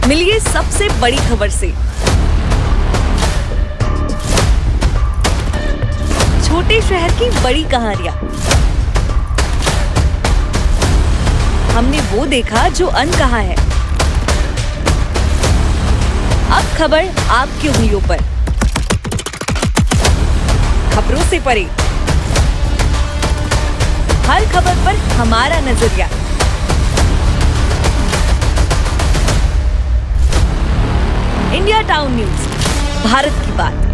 मिलिए सबसे बड़ी खबर से। छोटे शहर की बड़ी कहानियां। हमने वो देखा जो अनकहा है। अब खबर आपकी उंगलियों पर। खबरों से परे, हर खबर पर हमारा नजरिया। इंडिया टाउन न्यूज, भारत की बात।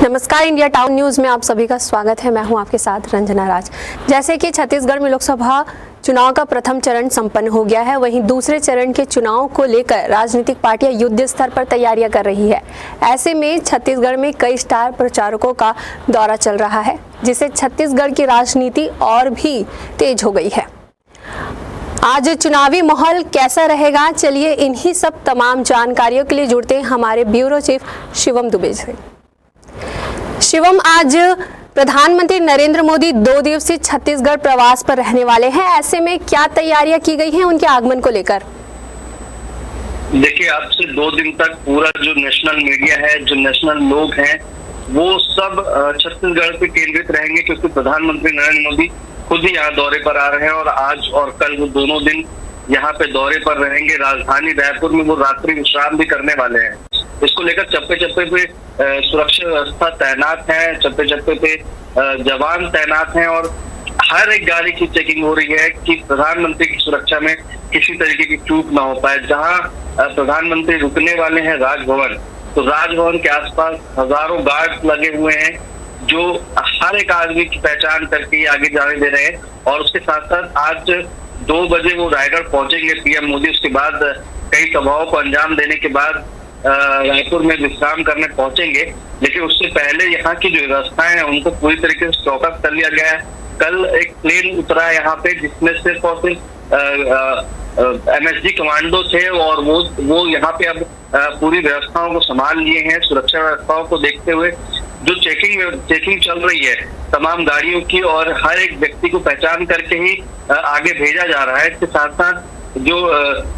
नमस्कार, इंडिया टाउन न्यूज में आप सभी का स्वागत है। मैं हूं आपके साथ रंजना राज। जैसे कि छत्तीसगढ़ में लोकसभा चुनाव का प्रथम चरण संपन्न हो गया है, वहीं दूसरे चरण के चुनाव को लेकर राजनीतिक पार्टियां युद्ध स्तर पर तैयारियां कर रही है। ऐसे में छत्तीसगढ़ में कई स्टार प्रचारकों का दौरा चल रहा है, जिससे छत्तीसगढ़ की राजनीति और भी तेज हो गई है। आज चुनावी माहौल कैसा रहेगा, चलिए इन्हीं सब तमाम जानकारियों के लिए जुड़ते हैं हमारे ब्यूरो चीफ शिवम दुबे से। शिवम, आज प्रधानमंत्री नरेंद्र मोदी 2 दिवसीय छत्तीसगढ़ प्रवास पर रहने वाले हैं। ऐसे में क्या तैयारियां की गई हैं उनके आगमन को लेकर? देखिए, आज से 2 दिन तक पूरा जो नेशनल मीडिया है, जो नेशनल लोग हैं, वो सब छत्तीसगढ़ पे केंद्रित रहेंगे, क्योंकि प्रधानमंत्री नरेंद्र मोदी खुद ही यहाँ दौरे पर आ रहे हैं और आज और कल वो दोनों दिन यहाँ पे दौरे पर रहेंगे। राजधानी रायपुर में वो रात्रि विश्राम भी करने वाले हैं। इसको लेकर चप्पे चप्पे पे सुरक्षा व्यवस्था तैनात है, चप्पे चप्पे पे जवान तैनात हैं और हर एक गाड़ी की चेकिंग हो रही है कि प्रधानमंत्री की सुरक्षा में किसी तरीके की चूक ना हो पाए। जहां प्रधानमंत्री रुकने वाले हैं राजभवन, तो राजभवन के आसपास हजारों गार्ड लगे हुए हैं जो हर एक आदमी की पहचान करके आगे जाने दे रहे हैं। और उसके साथ साथ आज 2 बजे वो रायगढ़ पहुंचेंगे पीएम मोदी। उसके बाद कई सभाओं को अंजाम देने के बाद रायपुर में विश्राम करने पहुंचेंगे। लेकिन उससे पहले यहाँ की जो व्यवस्थाएं हैं उनको पूरी तरीके से चौकस कर लिया गया है। कल एक प्लेन उतरा है यहाँ पे, जिसमें सिर्फ और सिर्फ MSG कमांडो थे और वो यहाँ पे अब पूरी व्यवस्थाओं को संभाल लिए हैं। सुरक्षा व्यवस्थाओं को देखते हुए जो चेकिंग चल रही है तमाम गाड़ियों की, और हर एक व्यक्ति को पहचान करके ही आगे भेजा जा रहा है। इसके साथ साथ जो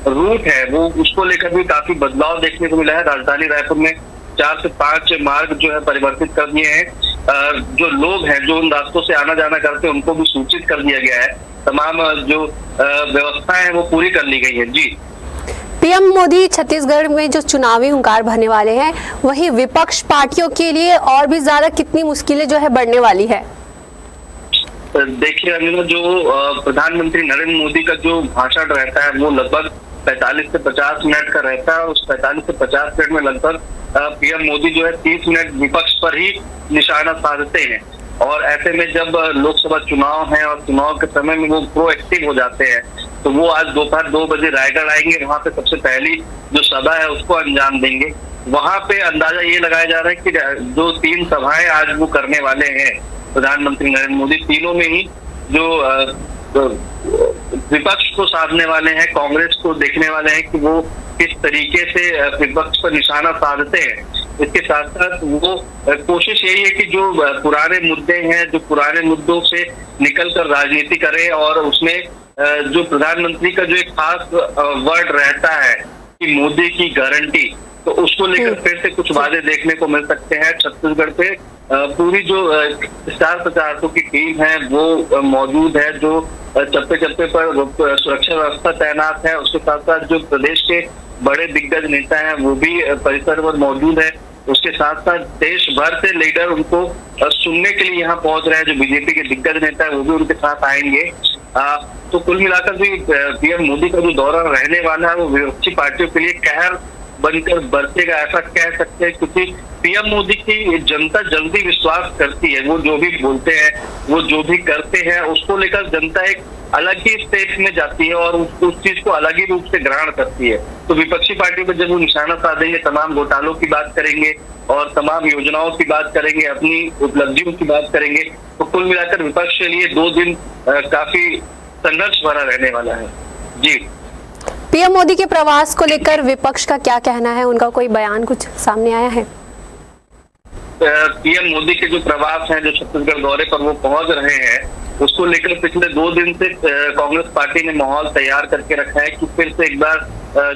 रूट है वो उसको लेकर भी काफी बदलाव देखने को मिला है। राजधानी रायपुर में 4 से 5 मार्ग जो है परिवर्तित कर दिए हैं। जो लोग हैं जो उन रास्तों से आना जाना करते हैं उनको भी सूचित कर दिया गया है। तमाम जो व्यवस्थाएं हैं वो पूरी कर ली गई है। जी, पीएम मोदी छत्तीसगढ़ में जो चुनावी हुंकार भरने वाले हैं, वहीं विपक्ष पार्टियों के लिए और भी ज्यादा कितनी मुश्किलें जो है बढ़ने वाली है? देखिए रंजना, जो प्रधानमंत्री नरेंद्र मोदी का जो भाषण रहता है वो लगभग 45 से 50 मिनट का रहता है। उस 45 से 50 मिनट में लगभग पीएम मोदी जो है 30 मिनट विपक्ष पर ही निशाना साधते हैं। और ऐसे में जब लोकसभा चुनाव है और चुनाव के समय में वो प्रोएक्टिव हो जाते हैं, तो वो आज दोपहर 2 बजे रायगढ़ आएंगे। वहां पे सबसे पहली जो सभा है उसको अंजाम देंगे। वहां पे अंदाजा ये लगाया जा रहा है कि जो 3 सभाएं आज वो करने वाले हैं प्रधानमंत्री नरेंद्र मोदी, तीनों में ही जो विपक्ष को साधने वाले हैं, कांग्रेस को देखने वाले हैं कि वो किस तरीके से विपक्ष पर निशाना साधते हैं। इसके साथ साथ वो कोशिश यही है कि जो पुराने मुद्दे हैं, जो पुराने मुद्दों से निकलकर राजनीति करें। और उसमें जो प्रधानमंत्री का जो एक खास वर्ड रहता है कि मोदी की गारंटी, तो उसको लेकर फिर से कुछ वादे देखने को मिल सकते हैं। छत्तीसगढ़ पे पूरी जो स्टार प्रचारकों की टीम है वो मौजूद है, जो चप्पे चप्पे पर सुरक्षा व्यवस्था तैनात है। उसके साथ साथ जो प्रदेश के बड़े दिग्गज नेता हैं वो भी परिसर पर मौजूद है। उसके साथ साथ देश भर से लीडर उनको सुनने के लिए यहाँ पहुंच रहे हैं। जो बीजेपी के दिग्गज नेता है वो भी उनके साथ आएंगे। तो कुल मिलाकर भी पीएम मोदी का जो दौरा रहने वाला है वो विपक्षी पार्टियों के लिए कहर बनकर बरसेगा, ऐसा कह सकते हैं। क्योंकि पीएम मोदी की जनता जल्दी विश्वास करती है। वो जो भी बोलते हैं, वो जो भी करते हैं, उसको लेकर जनता एक अलग ही स्टेज में जाती है और उस चीज को अलग ही रूप से ग्रहण करती है। तो विपक्षी पार्टियों पर जब वो निशाना साधेंगे, तमाम घोटालों की बात करेंगे और तमाम योजनाओं की बात करेंगे, अपनी उपलब्धियों की बात करेंगे, तो कुल मिलाकर विपक्ष के लिए 2 दिन काफी संघर्ष भरा रहने वाला है। जी, पीएम मोदी के प्रवास को लेकर विपक्ष का क्या कहना है? उनका कोई बयान कुछ सामने आया है? पीएम मोदी के जो प्रवास हैं, जो छत्तीसगढ़ दौरे पर वो पहुंच रहे हैं, उसको लेकर पिछले 2 दिन से कांग्रेस पार्टी ने माहौल तैयार करके रखा है कि फिर से एक बार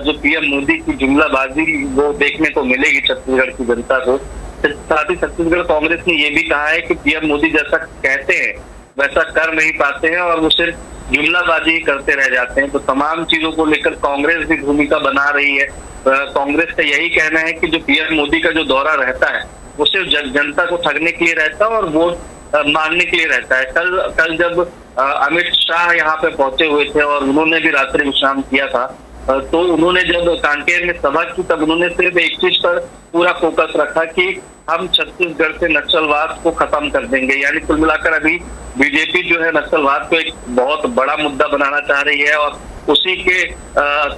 जो पीएम मोदी की जुमलाबाजी वो देखने को मिलेगी छत्तीसगढ़ की जनता को। साथ ही छत्तीसगढ़ कांग्रेस ने ये भी कहा है कि पीएम मोदी जैसा कहते हैं वैसा कर नहीं पाते हैं और वो सिर्फ जुमलाबाजी करते रह जाते हैं। तो तमाम चीजों को लेकर कांग्रेस भी भूमिका बना रही है। कांग्रेस का यही कहना है कि जो पीएम मोदी का जो दौरा रहता है वो सिर्फ जनता को ठगने के लिए रहता है और वोट मांगने के लिए रहता है। कल जब अमित शाह यहाँ पे पहुंचे हुए थे और उन्होंने भी रात्रि विश्राम किया था, तो उन्होंने जब कांकेर में सभा की तब उन्होंने सिर्फ एक चीज पर पूरा फोकस रखा कि हम छत्तीसगढ़ से नक्सलवाद को खत्म कर देंगे। यानी कुल मिलाकर अभी बीजेपी जो है नक्सलवाद को एक बहुत बड़ा मुद्दा बनाना चाह रही है और उसी के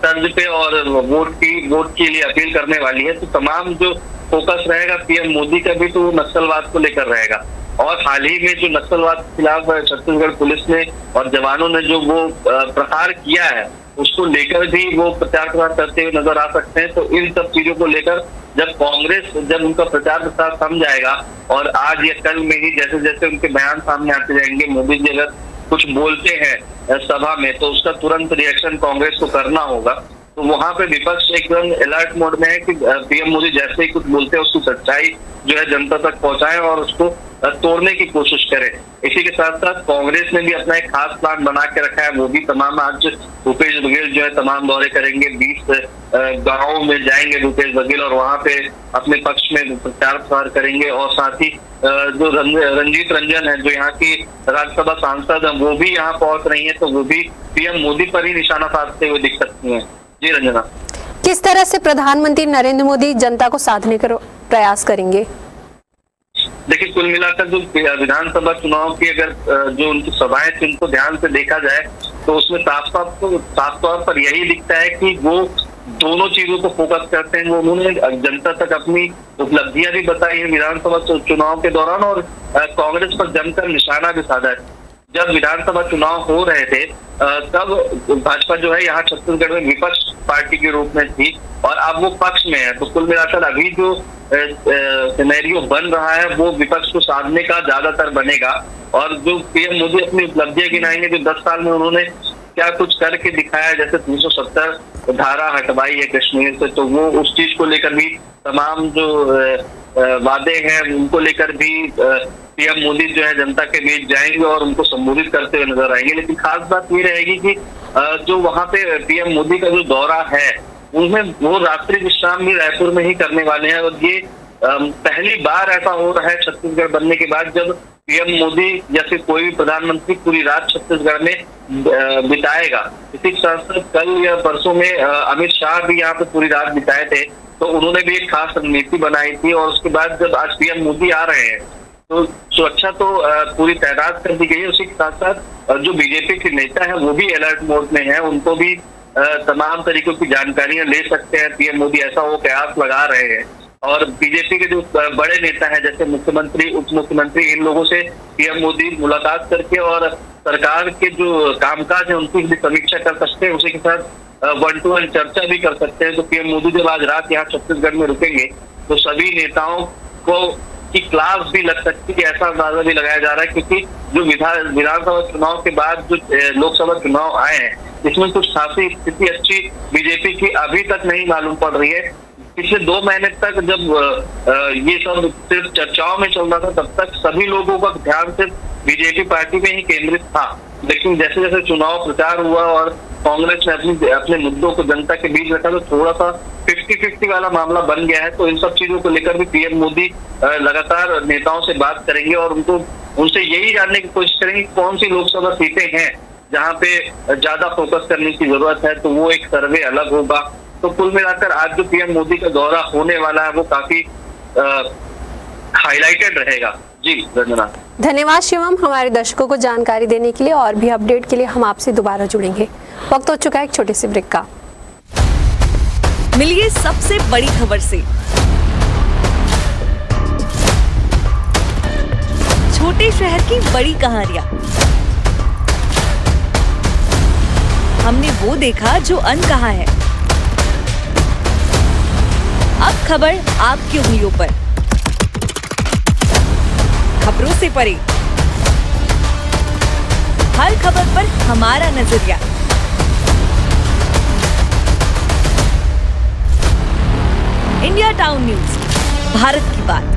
तर्ज पे और वोट के लिए अपील करने वाली है। तो तमाम जो फोकस रहेगा पीएम मोदी का भी तो नक्सलवाद को लेकर रहेगा। और हाल ही में जो नक्सलवाद के खिलाफ छत्तीसगढ़ पुलिस ने और जवानों ने जो वो प्रहार किया है उसको लेकर भी वो प्रचार प्रसार करते हुए नजर आ सकते हैं। तो इन सब चीजों को लेकर जब उनका प्रचार प्रसार थम जाएगा और आज या कल में ही जैसे जैसे उनके बयान सामने आते जाएंगे, मोदी जी अगर कुछ बोलते हैं सभा में तो उसका तुरंत रिएक्शन कांग्रेस को करना होगा। तो वहां पे विपक्ष एकदम अलर्ट मोड में है कि पीएम मोदी जैसे ही कुछ बोलते हैं उसकी सच्चाई जो है जनता तक पहुंचाएं और उसको तोड़ने की कोशिश करें। इसी के साथ साथ कांग्रेस ने भी अपना एक खास प्लान बना के रखा है। वो भी तमाम आज भूपेश बघेल जो है तमाम दौरे करेंगे, 20 गाँवों में जाएंगे भूपेश बघेल और वहां पे अपने पक्ष में प्रचार प्रसार करेंगे। और साथ ही जो रंजीत रंजन है जो यहाँ की राज्यसभा सांसद है वो भी यहाँ पहुंच रही है, तो वो भी पीएम मोदी पर ही निशाना साधते हुए दिख सकती है। जी रंजना, किस तरह से प्रधानमंत्री नरेंद्र मोदी जनता को साधने का प्रयास करेंगे? देखिए, कुल मिलाकर जो विधानसभा चुनाव की अगर जो उनकी सभाएं थी उनको ध्यान से देखा जाए तो उसमें साफ तौर पर यही दिखता है कि वो दोनों चीजों को फोकस करते हैं। वो उन्होंने जनता तक अपनी उपलब्धियां भी बताई है विधानसभा चुनाव के दौरान और कांग्रेस पर जमकर निशाना भी साधा है। जब विधानसभा चुनाव हो रहे थे तब भाजपा जो है यहाँ छत्तीसगढ़ में विपक्ष पार्टी के रूप में थी और अब वो पक्ष में है। तो कुल मिलाकर अभी जो सिनेरियो बन रहा है वो विपक्ष को साधने का ज्यादातर बनेगा। और जो पीएम मोदी अपनी उपलब्धियां गिनाएंगे, जो 10 साल में उन्होंने क्या कुछ करके दिखाया, जैसे 370 धारा हटवाई है कश्मीर से, तो वो उस चीज को लेकर भी तमाम जो वादे हैं उनको लेकर भी पीएम मोदी जो है जनता के बीच जाएंगे और उनको संबोधित करते हुए नजर आएंगे। लेकिन खास बात ये रहेगी कि जो वहां पे पीएम मोदी का जो दौरा है उनमें वो रात्रि विश्राम भी रायपुर में ही करने वाले हैं। और ये पहली बार ऐसा हो रहा है छत्तीसगढ़ बनने के बाद जब पीएम मोदी या फिर कोई भी प्रधानमंत्री पूरी रात छत्तीसगढ़ में बिताएगा। इसी के साथ साथ कल या परसों में अमित शाह भी यहाँ पे पूरी रात बिताए थे, तो उन्होंने भी एक खास रणनीति बनाई थी। और उसके बाद जब आज पीएम मोदी आ रहे हैं तो सुरक्षा तो पूरी तैनात कर दी गई है। उसी के साथ साथ जो बीजेपी के नेता है वो भी अलर्ट मोड में है, उनको भी तमाम तरीकों की जानकारियां ले सकते हैं पीएम मोदी, ऐसा वो कयास लगा रहे हैं। और बीजेपी के जो बड़े नेता हैं जैसे मुख्यमंत्री, उप मुख्यमंत्री, इन लोगों से पीएम मोदी मुलाकात करके और सरकार के जो कामकाज है उनकी भी समीक्षा कर सकते हैं। उसी के साथ 1-to-1 चर्चा भी कर सकते हैं। तो पीएम मोदी जब आज रात यहाँ छत्तीसगढ़ में रुकेंगे तो सभी नेताओं को की क्लास भी लग सकती है, ऐसा अंदाजा भी लगाया जा रहा है। क्योंकि जो विधानसभा चुनाव के बाद जो लोकसभा चुनाव आए हैं इसमें कुछ खासी स्थिति अच्छी बीजेपी की अभी तक नहीं मालूम पड़ रही है। पिछले 2 महीने तक जब ये सब सिर्फ चर्चाओं में चल रहा था तब तक सभी लोगों का ध्यान सिर्फ बीजेपी पार्टी में ही केंद्रित था। लेकिन जैसे जैसे चुनाव प्रचार हुआ और कांग्रेस ने अपने मुद्दों को जनता के बीच रखा तो थोड़ा सा 50-50 वाला मामला बन गया है। तो इन सब चीजों को लेकर भी पीएम मोदी लगातार नेताओं से बात करेंगे और उनसे यही जानने की कोशिश करेंगे कौन सी लोकसभा सीटें हैं जहाँ पे ज्यादा फोकस करने की जरूरत है। तो वो एक सर्वे अलग होगा। तो कुल मिलाकर आज जो पीएम मोदी का दौरा होने वाला है वो काफी हाईलाइटेड रहेगा। जी रंजना, धन्यवाद शिवम, हमारे दर्शकों को जानकारी देने के लिए। और भी अपडेट के लिए हम आपसे दोबारा जुड़ेंगे। वक्त हो चुका है एक छोटे से ब्रेक का। मिलिए सबसे बड़ी खबर से। छोटे शहर की बड़ी कहानियां। हमने वो देखा जो अनकहा है। अब खबर आपकी उंगलियों पर। खबरों से परे हर खबर पर हमारा नजरिया। इंडिया टाउन न्यूज, भारत की बात।